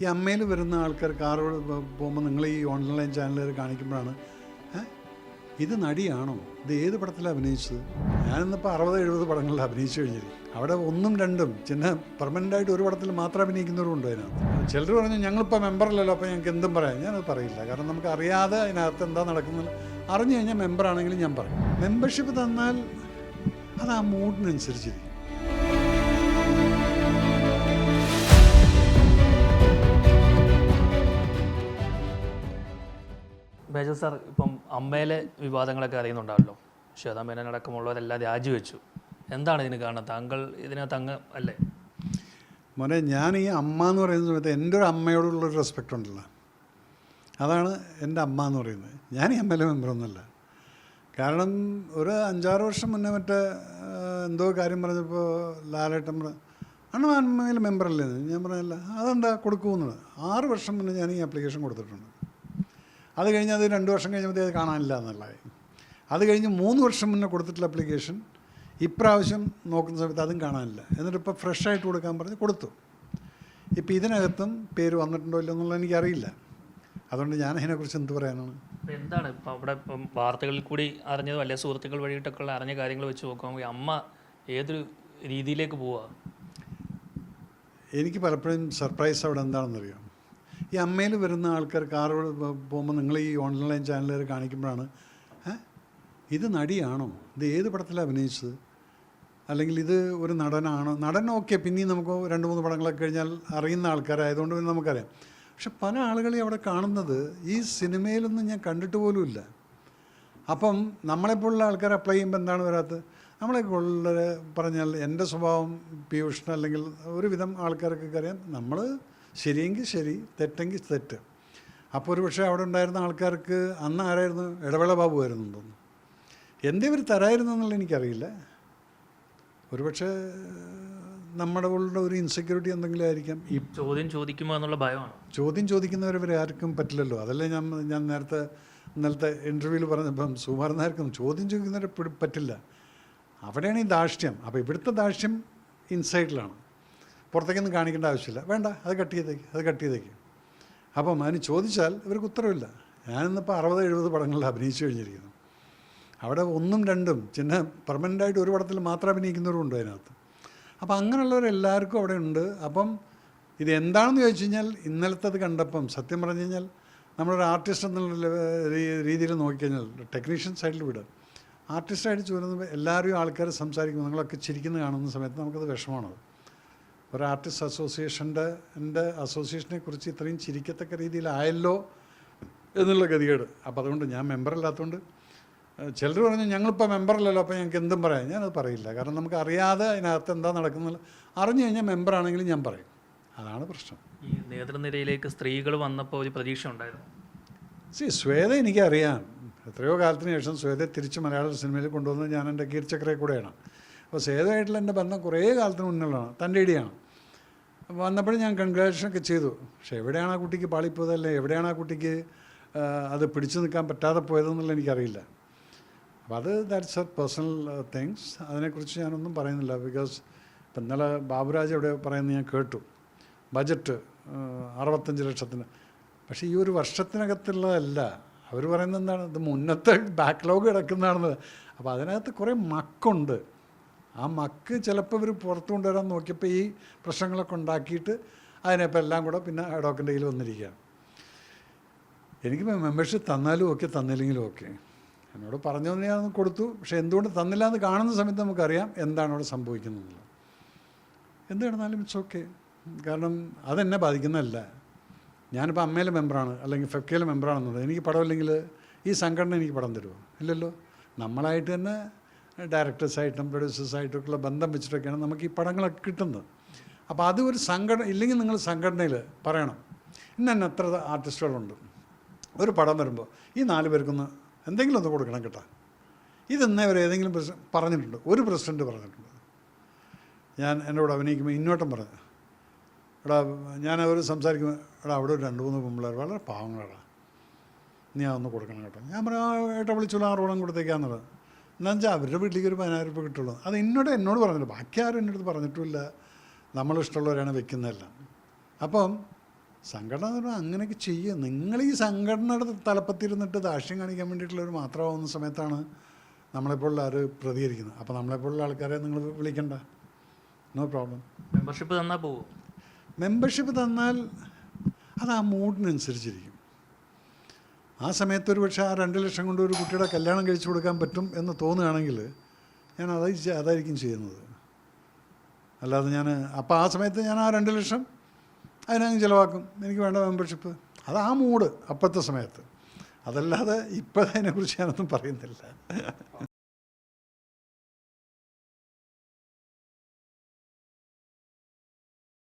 ഈ അമ്മയിൽ വരുന്ന ആൾക്കാർ കാർ പോകുമ്പോൾ നിങ്ങൾ ഈ ഓൺലൈൻ ചാനലുകൾ കാണിക്കുമ്പോഴാണ് ഇത് നടിയാണോ, ഇത് ഏത് പടത്തിലാണ് അഭിനയിച്ചത്? ഞാനിന്നിപ്പോൾ 60-70 പടങ്ങളിൽ അഭിനയിച്ചു കഴിഞ്ഞിരിക്കും. അവിടെ 1-2 പിന്നെ പെർമനൻ്റായിട്ട് ഒരു പടത്തിൽ മാത്രം അഭിനയിക്കുന്നവരുണ്ട് അതിനകത്ത്. ചിലർ പറഞ്ഞു ഞങ്ങളിപ്പോൾ മെമ്പറല്ലല്ലോ, അപ്പോൾ ഞങ്ങൾക്ക് എന്തും പറയാം. ഞാനത് പറയില്ല. കാരണം നമുക്ക് അറിയാതെ അതിനകത്ത് എന്താ നടക്കുന്നത് അറിഞ്ഞു കഴിഞ്ഞാൽ മെമ്പറാണെങ്കിലും ഞാൻ പറയും. മെമ്പർഷിപ്പ് തന്നാൽ അത് ആ മൂഡിനനുസരിച്ചിരിക്കും. ബേജൽ സാർ, ഇപ്പം അമ്മയിലെ വിവാദങ്ങളൊക്കെ അറിയുന്നുണ്ടാവല്ലോ. ശ്വേതാ മേനോൻ അടക്കമുള്ളവരെല്ലാം രാജിവെച്ചു. എന്താണ് ഇതിന് കാരണം? താങ്കൾ ഇതിനകത്ത് അങ്ങ് അല്ലേ? മോനെ, ഞാൻ ഈ അമ്മ എന്ന് പറയുന്ന സമയത്ത് എൻ്റെ ഒരു അമ്മയോടുള്ളൊരു റെസ്പെക്റ്റ് ഉണ്ടല്ലോ, അതാണ് എൻ്റെ അമ്മ എന്ന് പറയുന്നത്. ഞാൻ ഈ അമ്മയിലെ മെമ്പറൊന്നുമല്ല. കാരണം ഒരു 5-6 വർഷം മുന്നേ എന്തോ കാര്യം പറഞ്ഞപ്പോൾ ലാലേട്ടൻ അമ്മയിൽ മെമ്പറല്ലേ? ഞാൻ പറഞ്ഞില്ല. അതെന്താ കൊടുക്കുമെന്നത്. 6 വർഷം മുന്നേ ഞാൻ ഈ ആപ്ലിക്കേഷൻ കൊടുത്തിട്ടുണ്ട്. അത് കഴിഞ്ഞ് അത് 2 വർഷം കഴിഞ്ഞപ്പോൾ അത് കാണാനില്ല എന്നുള്ളതായി. അത് കഴിഞ്ഞ് 3 വർഷം മുന്നേ കൊടുത്തിട്ടുള്ള ആപ്ലിക്കേഷൻ ഇപ്രാവശ്യം നോക്കുന്ന സമയത്ത് അതും കാണാനില്ല. എന്നിട്ടിപ്പോൾ ഫ്രഷായിട്ട് കൊടുക്കാൻ പറഞ്ഞ് കൊടുത്തു. ഇപ്പോൾ ഇതിനകത്തും പേര് വന്നിട്ടുണ്ടോ ഇല്ല എന്നുള്ളത് എനിക്കറിയില്ല. അതുകൊണ്ട് ഞാൻ അതിനെക്കുറിച്ച് എന്ത് പറയാനാണ്? എന്താണ് ഇപ്പം അവിടെ ഇപ്പം വാർത്തകളിൽ കൂടി അറിഞ്ഞതോ അല്ലെ സുഹൃത്തുക്കൾ വഴിയിട്ടൊക്കെ അറിഞ്ഞ കാര്യങ്ങൾ വെച്ച് നോക്കുമ്പോൾ അമ്മ ഏതൊരു രീതിയിലേക്ക് പോവുക? എനിക്ക് പലപ്പോഴും സർപ്രൈസ് അവിടെ എന്താണെന്നറിയാം. ഈ അമ്മയിൽ വരുന്ന ആൾക്കാർ കാർ പോകുമ്പോൾ നിങ്ങൾ ഈ ഓൺലൈൻ ചാനലുകൾ കാണിക്കുമ്പോഴാണ് ഇത് നടിയാണോ, ഇത് ഏത് പടത്തിലാണ് അഭിനയിച്ചത്, അല്ലെങ്കിൽ ഇത് ഒരു നടനാണോ? നടൻ ഓക്കെ, പിന്നെയും നമുക്ക് 2-3 പടങ്ങളൊക്കെ കഴിഞ്ഞാൽ അറിയുന്ന ആൾക്കാരായതുകൊണ്ട് പിന്നെ നമുക്കറിയാം. പക്ഷെ പല ആളുകളെയും അവിടെ കാണുന്നത് ഈ സിനിമയിലൊന്നും ഞാൻ കണ്ടിട്ട് പോലുമില്ല. അപ്പം നമ്മളെപ്പോലുള്ള ആൾക്കാർ അപ്ലൈ ചെയ്യുമ്പോൾ എന്താണ് വരാത്തത്? നമ്മളെപ്പോലുള്ള പറഞ്ഞാൽ എൻ്റെ സ്വഭാവം പീയൂഷന് അല്ലെങ്കിൽ ഒരുവിധം ആൾക്കാർക്കൊക്കെ അറിയാം. നമ്മൾ ശരിയെങ്കിൽ ശരി, തെറ്റെങ്കിൽ തെറ്റ്. അപ്പോൾ ഒരു പക്ഷേ അവിടെ ഉണ്ടായിരുന്ന ആൾക്കാർക്ക് അന്ന് ആരായിരുന്നു? ഇടവേള ബാബു ആയിരുന്നു തോന്നുന്നു. എന്തേ ഇവർ തരായിരുന്നു എന്നുള്ള എനിക്കറിയില്ല. ഒരുപക്ഷെ നമ്മുടെ ഉള്ള ഒരു ഇൻസെക്യൂരിറ്റി എന്തെങ്കിലും ആയിരിക്കാം. ഈ ചോദ്യം ചോദിക്കുമോ എന്നുള്ള ഭയമാണ്. ചോദ്യം ചോദിക്കുന്നവരെ ആർക്കും പറ്റില്ലല്ലോ. അതല്ലേ ഞാൻ ഇന്നലത്തെ ഇൻ്റർവ്യൂവിൽ പറഞ്ഞപ്പം സുകുമാരൻ നായർക്കും ചോദ്യം ചോദിക്കുന്നവരെ പറ്റില്ല. അവിടെയാണ് ഈ ധാർഷ്ട്യം. അപ്പോൾ ഇവിടുത്തെ ധാർഷ്ട്യം ഇൻസൈഡിലാണ്, പുറത്തേക്കൊന്നും കാണിക്കേണ്ട ആവശ്യമില്ല. വേണ്ട, അത് കട്ട് ചെയ്തേക്ക്. അപ്പം അതിന് ചോദിച്ചാൽ ഇവർക്ക് ഉത്തരവില്ല. ഞാനിന്നിപ്പോൾ 60-70 പടങ്ങളിൽ അഭിനയിച്ചു കഴിഞ്ഞിരിക്കുന്നു. അവിടെ 1-2 പിന്നെ പെർമനൻ്റായിട്ട് ഒരു പടത്തിൽ മാത്രം അഭിനയിക്കുന്നവരുണ്ട് അതിനകത്ത്. അപ്പം അങ്ങനെയുള്ളവരെല്ലാവർക്കും അവിടെ ഉണ്ട്. അപ്പം ഇത് എന്താണെന്ന് ചോദിച്ചു കഴിഞ്ഞാൽ ഇന്നലത്തെ കണ്ടപ്പം സത്യം പറഞ്ഞു കഴിഞ്ഞാൽ നമ്മളൊരു ആർട്ടിസ്റ്റ് എന്നുള്ള രീതിയിൽ നോക്കിക്കഴിഞ്ഞാൽ ടെക്നീഷ്യൻ സൈഡിൽ വിടുക, ആർട്ടിസ്റ്റായിട്ട് ചോദിക്കുന്നത് എല്ലാവരും ആൾക്കാർ സംസാരിക്കും, നിങ്ങളൊക്കെ ചിരിക്കുന്നത് കാണുന്ന സമയത്ത് നമുക്കത് വിഷമമാണത്. ഒരു ആർട്ടിസ്റ്റ് എൻ്റെ അസോസിയേഷനെ കുറിച്ച് ഇത്രയും ചിരിക്കത്തക്ക രീതിയിലായല്ലോ എന്നുള്ള ഗതികേട്. അപ്പോൾ അതുകൊണ്ട് ഞാൻ മെമ്പറല്ലാത്തതുകൊണ്ട് ചിലർ പറഞ്ഞു ഞങ്ങളിപ്പോൾ മെമ്പറല്ലല്ലോ, അപ്പോൾ ഞങ്ങൾക്ക് എന്തും പറയാം. ഞാനത് പറയില്ല. കാരണം നമുക്ക് അറിയാതെ അതിനകത്ത് എന്താ നടക്കുന്നത് അറിഞ്ഞു കഴിഞ്ഞാൽ മെമ്പറാണെങ്കിലും ഞാൻ പറയും. അതാണ് പ്രശ്നം. ഈ നേതൃനിരയിലേക്ക് സ്ത്രീകൾ വന്നപ്പോൾ ഒരു പ്രതീക്ഷ ഉണ്ടായിരുന്നു. ശ്വേത എനിക്കറിയാം. എത്രയോ കാലത്തിന് ശേഷം ശ്വേതയെ തിരിച്ച് മലയാള സിനിമയിൽ കൊണ്ടുവന്നത് ഞാൻ എൻ്റെ കീർച്ചക്കരയിൽ കൂടെയാണ്. അപ്പോൾ ശ്വേതയായിട്ടുള്ള എൻ്റെ ബന്ധം കുറേ കാലത്തിന് മുന്നിലാണ്, തൻ്റെ ഇടിയാണ്. വന്നപ്പോഴും ഞാൻ കൺഗ്രാജുലേഷനൊക്കെ ചെയ്തു. പക്ഷേ എവിടെയാണ് ആ കുട്ടിക്ക് പാളിപ്പോയതല്ലേ, എവിടെയാണ് ആ കുട്ടിക്ക് അത് പിടിച്ചു നിൽക്കാൻ പറ്റാതെ പോയതെന്നുള്ള എനിക്കറിയില്ല. അപ്പോൾ അത് ദാറ്റ്സ് എ പേഴ്സണൽ തിങ്സ്. അതിനെക്കുറിച്ച് ഞാനൊന്നും പറയുന്നില്ല. ബിക്കോസ് ഇപ്പം ഇന്നലെ ബാബുരാജ് എവിടെ പറയുന്നത് ഞാൻ കേട്ടു, ബജറ്റ് 65 ലക്ഷത്തിന്. പക്ഷേ ഈ ഒരു വർഷത്തിനകത്തുള്ളതല്ല. അവർ പറയുന്നത് എന്താണ്, ഇത് മുന്നത്തെ ബാക്ക്ലോഗ് കിടക്കുന്നതാണെന്ന്. അപ്പോൾ അതിനകത്ത് കുറേ മക്കുണ്ട്. ആ മക്ക് ചിലപ്പോൾ ഇവർ പുറത്തു കൊണ്ടുവരാൻ നോക്കിയപ്പോൾ ഈ പ്രശ്നങ്ങളൊക്കെ ഉണ്ടാക്കിയിട്ട് അതിനിപ്പോൾ എല്ലാം കൂടെ പിന്നെ അഡ്വക്കൻ്റെ കയ്യിൽ വന്നിരിക്കുകയാണ്. എനിക്ക് മെമ്പർഷിപ്പ് തന്നാലും ഓക്കെ, തന്നില്ലെങ്കിലും ഓക്കെ. എന്നോട് പറഞ്ഞതെന്ന് ഞാൻ കൊടുത്തു. പക്ഷേ എന്തുകൊണ്ട് തന്നില്ല എന്ന് കാണുന്ന സമയത്ത് നമുക്കറിയാം എന്താണ് അവിടെ സംഭവിക്കുന്നത്. എന്ത് കിടന്നാലും ഇറ്റ്സ് ഓക്കെ. കാരണം അതെന്നെ ബാധിക്കുന്നതല്ല. ഞാനിപ്പോൾ അമ്മയിലെ മെമ്പറാണ് അല്ലെങ്കിൽ ഫെഫ്കയിലെ മെമ്പറാണെന്നുള്ളത് എനിക്ക് പടമില്ലെങ്കിൽ ഈ സംഘടന എനിക്ക് പടം തരുമോ? ഇല്ലല്ലോ. നമ്മളായിട്ട് തന്നെ ഡയറക്ടേഴ്സായിട്ടും പ്രൊഡ്യൂസേഴ്സായിട്ടുള്ള ബന്ധം വെച്ചിട്ടൊക്കെയാണ് നമുക്ക് ഈ പടങ്ങളൊക്കെ കിട്ടുന്നത്. അപ്പോൾ അത് ഒരു സംഘടന ഇല്ലെങ്കിൽ നിങ്ങൾ സംഘടനയിൽ പറയണം, ഇന്ന എത്ര ആർട്ടിസ്റ്റുകളുണ്ട്, ഒരു പടം വരുമ്പോൾ ഈ 4 പേർക്കൊന്ന് എന്തെങ്കിലും ഒന്ന് കൊടുക്കണം കേട്ടോ. ഇതെന്നേ വരെ ഏതെങ്കിലും പറഞ്ഞിട്ടുണ്ട്? ഒരു പ്രസിഡൻറ്റ് പറഞ്ഞിട്ടുണ്ട്. ഞാൻ എന്നോട് അഭിനയിക്കുമ്പോൾ ഇന്നോട്ടം പറഞ്ഞു, എടാ ഞാൻ അവർ സംസാരിക്കുമ്പോൾ എടാ അവിടെ ഒരു 2-3 പെമ്പിള്ളേർ വളരെ പാവങ്ങളാടാ, നീ അതൊന്ന് കൊടുക്കണം കേട്ടോ. ഞാൻ പറയാം ഏട്ടാ വിളിച്ചോളൂ, 6 ഓളം കൊടുത്തേക്കാന്നുള്ളത്. എന്താണെന്ന് വെച്ചാൽ അവരുടെ വീട്ടിലേക്ക് ഒരു 10,000 രൂപ കിട്ടുള്ളൂ. അത് എന്നോട് പറഞ്ഞില്ല, ബാക്കി ആരും എൻ്റെ അടുത്ത് പറഞ്ഞിട്ടുമില്ല. നമ്മളിഷ്ടമുള്ളവരാണ് വെക്കുന്നതെല്ലാം. അപ്പം സംഘടന എന്ന് പറഞ്ഞാൽ അങ്ങനെയൊക്കെ ചെയ്യുക. നിങ്ങൾ ഈ സംഘടനയുടെ തലപ്പത്തിരുന്നിട്ട് ദാക്ഷ്യം കാണിക്കാൻ വേണ്ടിയിട്ടുള്ളൊരു മാത്രമാവുന്ന സമയത്താണ് നമ്മളെപ്പോലുള്ള ആര് പ്രതികരിക്കുന്നത്. അപ്പോൾ നമ്മളെപ്പോലുള്ള ആൾക്കാരെ നിങ്ങൾ വിളിക്കണ്ട, നോ പ്രോബ്ലം. മെമ്പർഷിപ്പ് തന്നാൽ പോകും. മെമ്പർഷിപ്പ് തന്നാൽ അത് ആ മൂഡിനനുസരിച്ചിരിക്കും. ആ സമയത്ത് ഒരു പക്ഷേ ആ 2 ലക്ഷം കൊണ്ട് ഒരു കുട്ടിയുടെ കല്യാണം കഴിച്ചു കൊടുക്കാൻ പറ്റും എന്ന് തോന്നുകയാണെങ്കിൽ ഞാൻ അതായിരിക്കും ചെയ്യുന്നത്. അല്ലാതെ ഞാൻ അപ്പോൾ ആ സമയത്ത് ഞാൻ ആ 2 ലക്ഷം അതിനങ്ങ് ചിലവാക്കും. എനിക്ക് വേണ്ട മെമ്പർഷിപ്പ്. അത് ആ മൂഡ് അപ്പോഴത്തെ സമയത്ത്. അതല്ലാതെ ഇപ്പം അതിനെക്കുറിച്ച് ഞാനൊന്നും പറയുന്നില്ല.